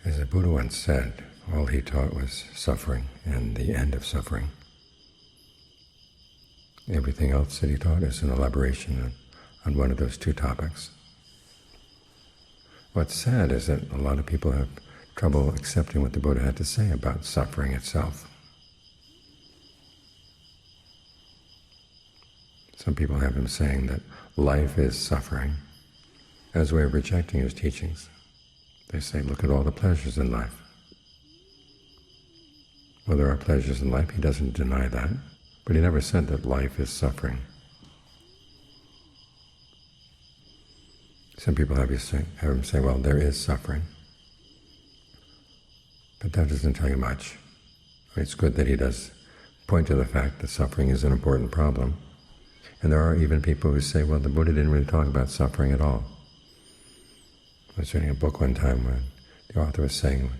As the Buddha once said, all he taught was suffering and the end of suffering. Everything else that he taught is an elaboration on one of those two topics. What's sad is that a lot of people have trouble accepting what the Buddha had to say about suffering itself. Some people have him saying that life is suffering as a way of rejecting his teachings. They say, look at all the pleasures in life. Well, there are pleasures in life, he doesn't deny that, but he never said that life is suffering. Some people have him say, well, there is suffering. But that doesn't tell you much. It's good that he does point to the fact that suffering is an important problem. And there are even people who say, well, the Buddha didn't really talk about suffering at all. I was reading a book one time where the author was saying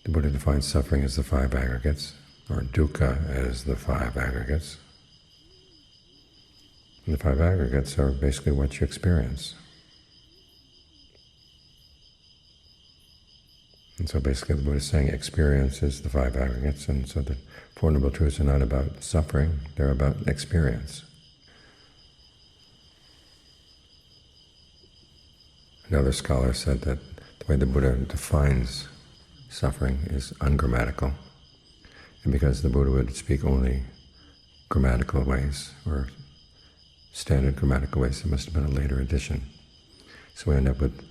the Buddha defines suffering as the five aggregates, or dukkha as the five aggregates. And the five aggregates are basically what you experience. And so basically the Buddha is saying experience is the five aggregates, and so the Four Noble Truths are not about suffering, they're about experience. Another scholar said that the way the Buddha defines suffering is ungrammatical, and because the Buddha would speak only grammatical ways, or standard grammatical ways, it must have been a later addition. So we end up with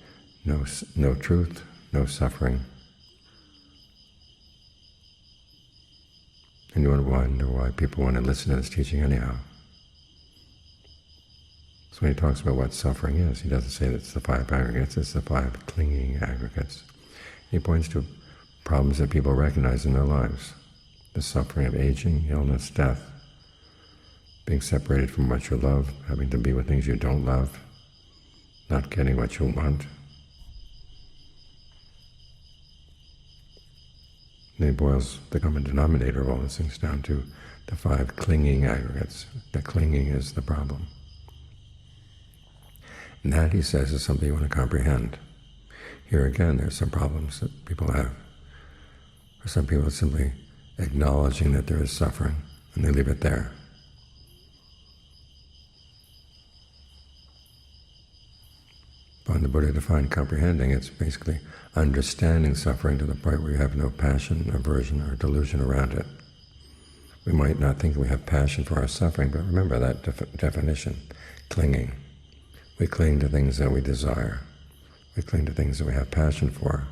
no truth, no suffering. And you wonder why people want to listen to this teaching anyhow. So when he talks about what suffering is, he doesn't say that it's the five aggregates, it's the five clinging aggregates. He points to problems that people recognize in their lives: the suffering of aging, illness, death, being separated from what you love, having to be with things you don't love, not getting what you want. And he boils the common denominator of all these things down to the five clinging aggregates. The clinging is the problem. And that, he says, is something you want to comprehend. Here again, there's some problems that people have. For some people, it's simply acknowledging that there is suffering, and they leave it there. When the Buddha defined comprehending, it's basically understanding suffering to the point where you have no passion, aversion, or delusion around it. We might not think we have passion for our suffering, but remember that definition, clinging. We cling to things that we desire. We cling to things that we have passion for.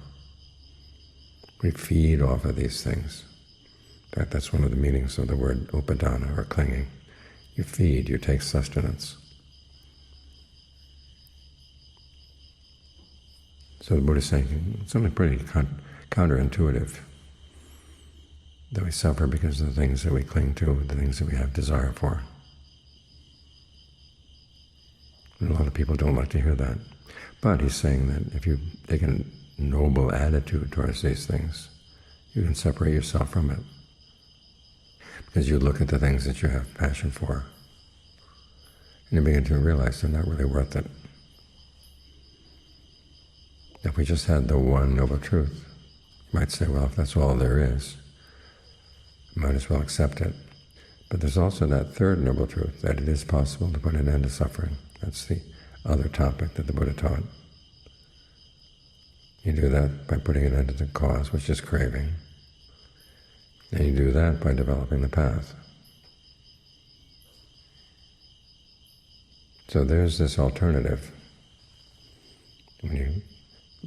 We feed off of these things. In fact, that's one of the meanings of the word upadana, or clinging. You feed, you take sustenance. So the Buddha is saying something pretty counterintuitive, that we suffer because of the things that we cling to, the things that we have desire for. And a lot of people don't like to hear that. But he's saying that if you take a noble attitude towards these things, you can separate yourself from it. Because you look at the things that you have passion for, and you begin to realize they're not really worth it. If we just had the one noble truth, you might say, well, if that's all there is, you might as well accept it. But there's also that third noble truth, that it is possible to put an end to suffering. That's the other topic that the Buddha taught. You do that by putting an end to the cause, which is craving. And you do that by developing the path. So there's this alternative. When you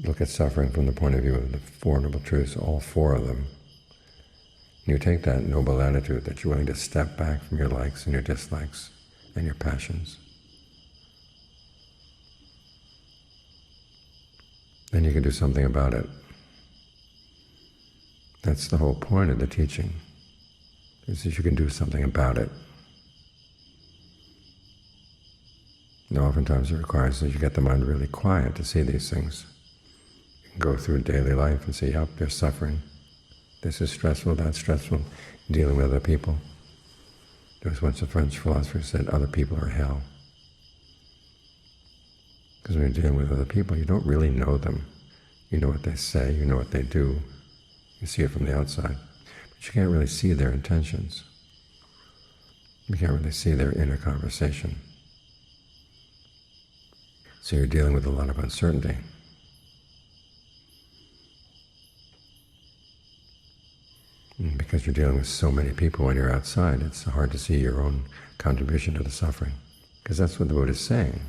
look at suffering from the point of view of the Four Noble Truths, all four of them, and you take that noble attitude that you're willing to step back from your likes and your dislikes and your passions, then you can do something about it. That's the whole point of the teaching, is that you can do something about it. And oftentimes it requires that you get the mind really quiet to see these things. You can go through daily life and see, yep, there's suffering. This is stressful, that's stressful, dealing with other people. There was once a French philosopher who said, other people are hell. Because when you're dealing with other people, you don't really know them. You know what they say, you know what they do. You see it from the outside. But you can't really see their intentions. You can't really see their inner conversation. So you're dealing with a lot of uncertainty. And because you're dealing with so many people when you're outside, it's hard to see your own contribution to the suffering. Because that's what the Buddha is saying.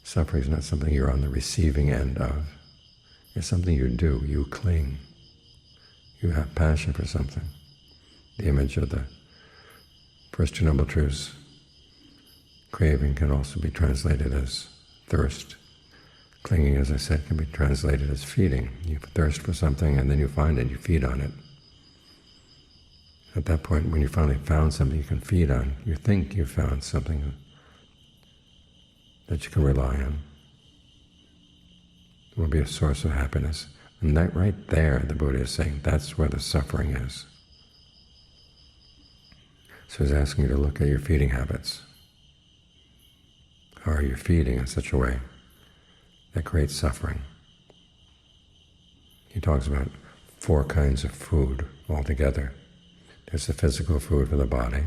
Suffering is not something you're on the receiving end of. It's something you do. You cling. You have passion for something. The image of the first two Noble Truths, craving, can also be translated as thirst. Clinging, as I said, can be translated as feeding. You thirst for something and then you find it, you feed on it. At that point, when you finally found something you can feed on, you think you found something that you can rely on. It will be a source of happiness. And that right there, the Buddha is saying, that's where the suffering is. So he's asking you to look at your feeding habits. How are you feeding in such a way that creates suffering? He talks about 4 kinds of food altogether. There's the physical food for the body,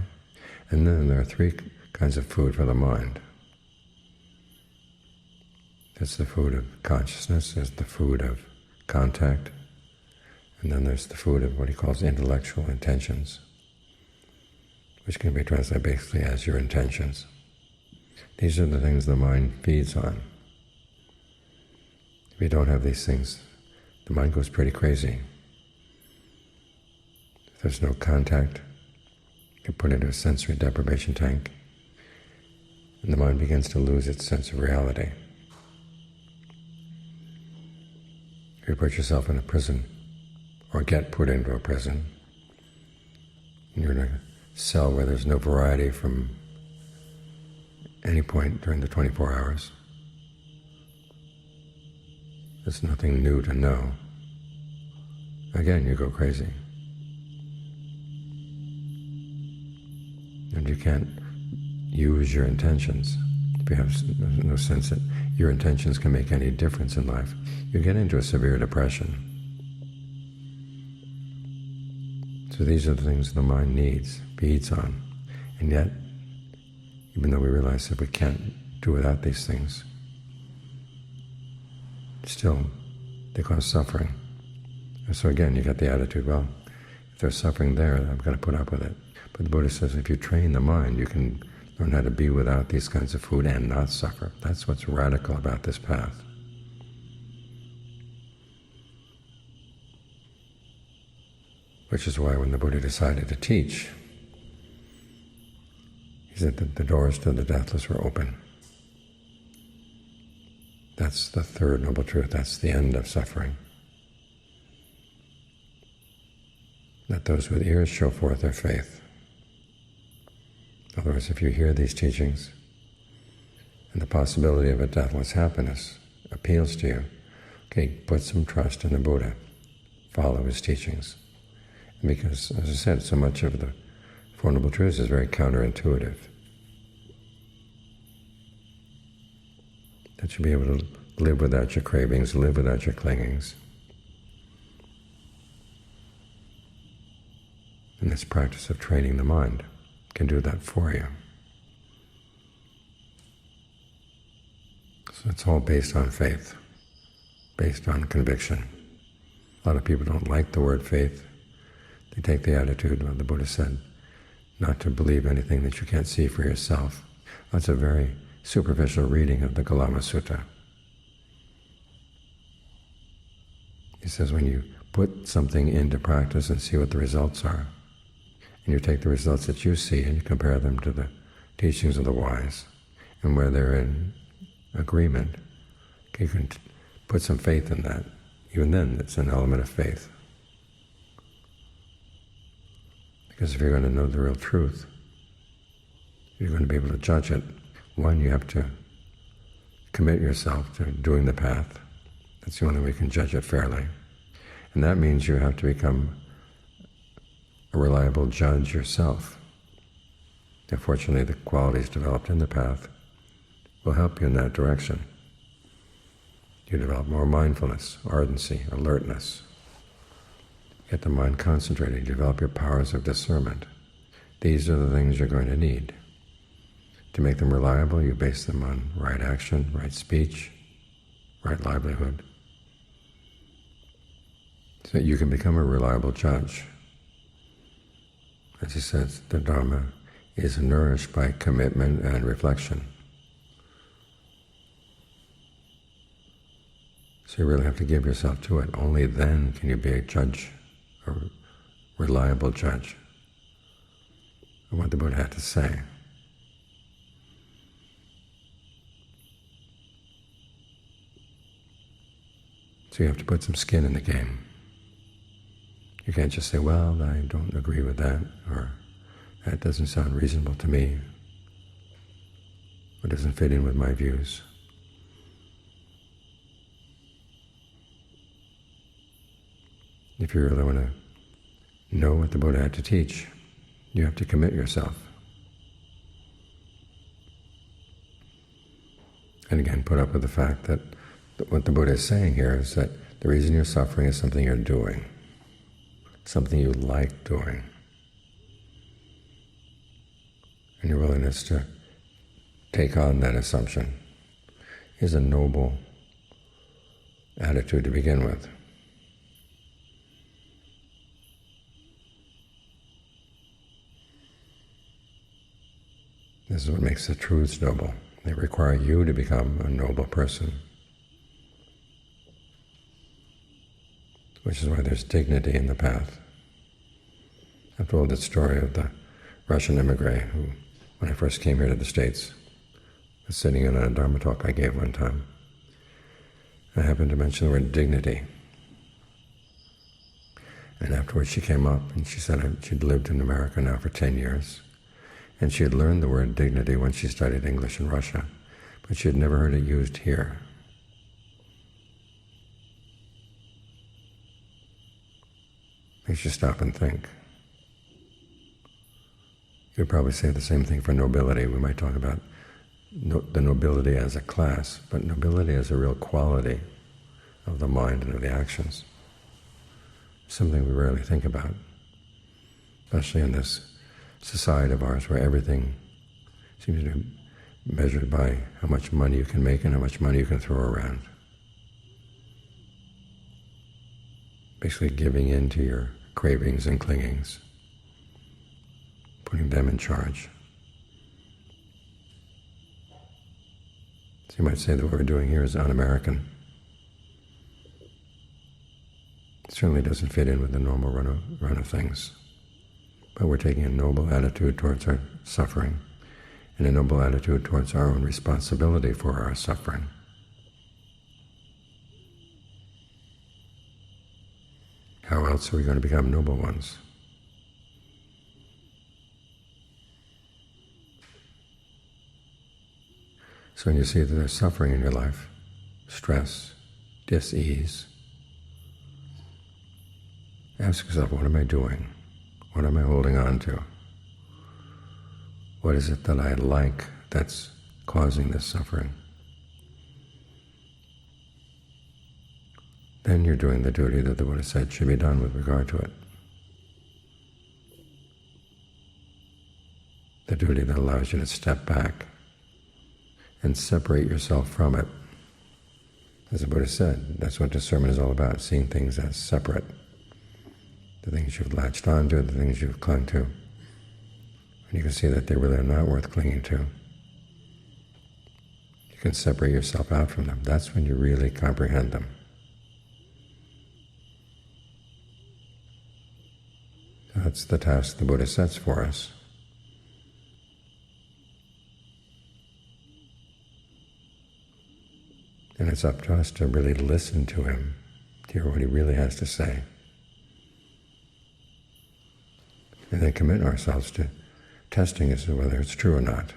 and then there are 3 kinds of food for the mind. There's the food of consciousness, there's the food of contact, and then there's the food of what he calls intellectual intentions, which can be translated basically as your intentions. These are the things the mind feeds on. If you don't have these things, the mind goes pretty crazy. If there's no contact, you can put it into a sensory deprivation tank, and the mind begins to lose its sense of reality. If you put yourself in a prison, or get put into a prison, and you're in a cell where there's no variety from any point during the 24 hours, there's nothing new to know, again you go crazy. And you can't use your intentions. If you have no sense that your intentions can make any difference in life, you get into a severe depression. So these are the things the mind needs, feeds on. And yet, even though we realize that we can't do without these things, still they cause suffering. And so again, you get the attitude, well, if there's suffering there, I've got to put up with it. But the Buddha says if you train the mind, you can learn how to be without these kinds of food and not suffer. That's what's radical about this path. Which is why when the Buddha decided to teach, he said that the doors to the deathless were open. That's the third Noble Truth. That's the end of suffering. Let those with ears show forth their faith. In other words, if you hear these teachings and the possibility of a deathless happiness appeals to you, okay, put some trust in the Buddha. Follow his teachings. And because, as I said, so much of the Four Noble Truths is very counterintuitive. That you'll be able to live without your cravings, live without your clingings. And this practice of training the mind can do that for you. So it's all based on faith, based on conviction. A lot of people don't like the word faith. They take the attitude, well, the Buddha said, not to believe anything that you can't see for yourself. That's a very superficial reading of the Galama Sutta. He says when you put something into practice and see what the results are, and you take the results that you see and you compare them to the teachings of the wise, and where they're in agreement, you can put some faith in that. Even then, it's an element of faith. Because if you're going to know the real truth, you're going to be able to judge it. One, you have to commit yourself to doing the path. That's the only way you can judge it fairly. And that means you have to become a reliable judge yourself. And fortunately, the qualities developed in the path will help you in that direction. You develop more mindfulness, ardency, alertness. Get the mind concentrated. You develop your powers of discernment. These are the things you're going to need. To make them reliable, you base them on right action, right speech, right livelihood, so that you can become a reliable judge. As he says, the Dhamma is nourished by commitment and reflection. So you really have to give yourself to it. Only then can you be a judge, a reliable judge of what the Buddha had to say. So you have to put some skin in the game. You can't just say, well, I don't agree with that, or that doesn't sound reasonable to me, or doesn't fit in with my views. If you really want to know what the Buddha had to teach, you have to commit yourself. And again, put up with the fact that what the Buddha is saying here is that the reason you're suffering is something you're doing, something you like doing. And your willingness to take on that assumption is a noble attitude to begin with. This is what makes the truths noble. They require you to become a noble person, which is why there's dignity in the path. I've told the story of the Russian emigre who, when I first came here to the States, was sitting in a Dharma talk I gave one time. I happened to mention the word dignity. And afterwards she came up and she said she'd lived in America now for 10 years. And she had learned the word dignity when she studied English in Russia, but she had never heard it used here. Makes you stop and think. You would probably say the same thing for nobility. We might talk about the nobility as a class, but nobility as a real quality of the mind and of the actions. Something we rarely think about, especially in this society of ours where everything seems to be measured by how much money you can make and how much money you can throw around. Basically giving in to your cravings and clingings, putting them in charge. So you might say that what we're doing here is un-American. It certainly doesn't fit in with the normal run of things. But we're taking a noble attitude towards our suffering and a noble attitude towards our own responsibility for our suffering. How else are we going to become noble ones? So when you see that there's suffering in your life, stress, dis-ease, ask yourself, what am I doing? What am I holding on to? What is it that I like that's causing this suffering? Then you're doing the duty that the Buddha said should be done with regard to it. The duty that allows you to step back and separate yourself from it. As the Buddha said, that's what discernment is all about, seeing things as separate. The things you've latched onto, the things you've clung to. And you can see that they really are not worth clinging to. You can separate yourself out from them. That's when you really comprehend them. That's the task the Buddha sets for us. And it's up to us to really listen to him, to hear what he really has to say. And then commit ourselves to testing as to whether it's true or not.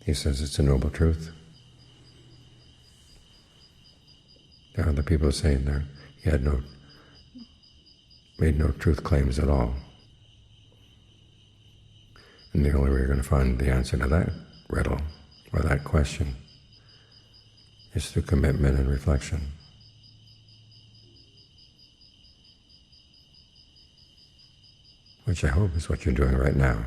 He says it's a noble truth. There are other people saying that he had made no truth claims at all. And the only way you're going to find the answer to that riddle, or that question, is through commitment and reflection. Which I hope is what you're doing right now.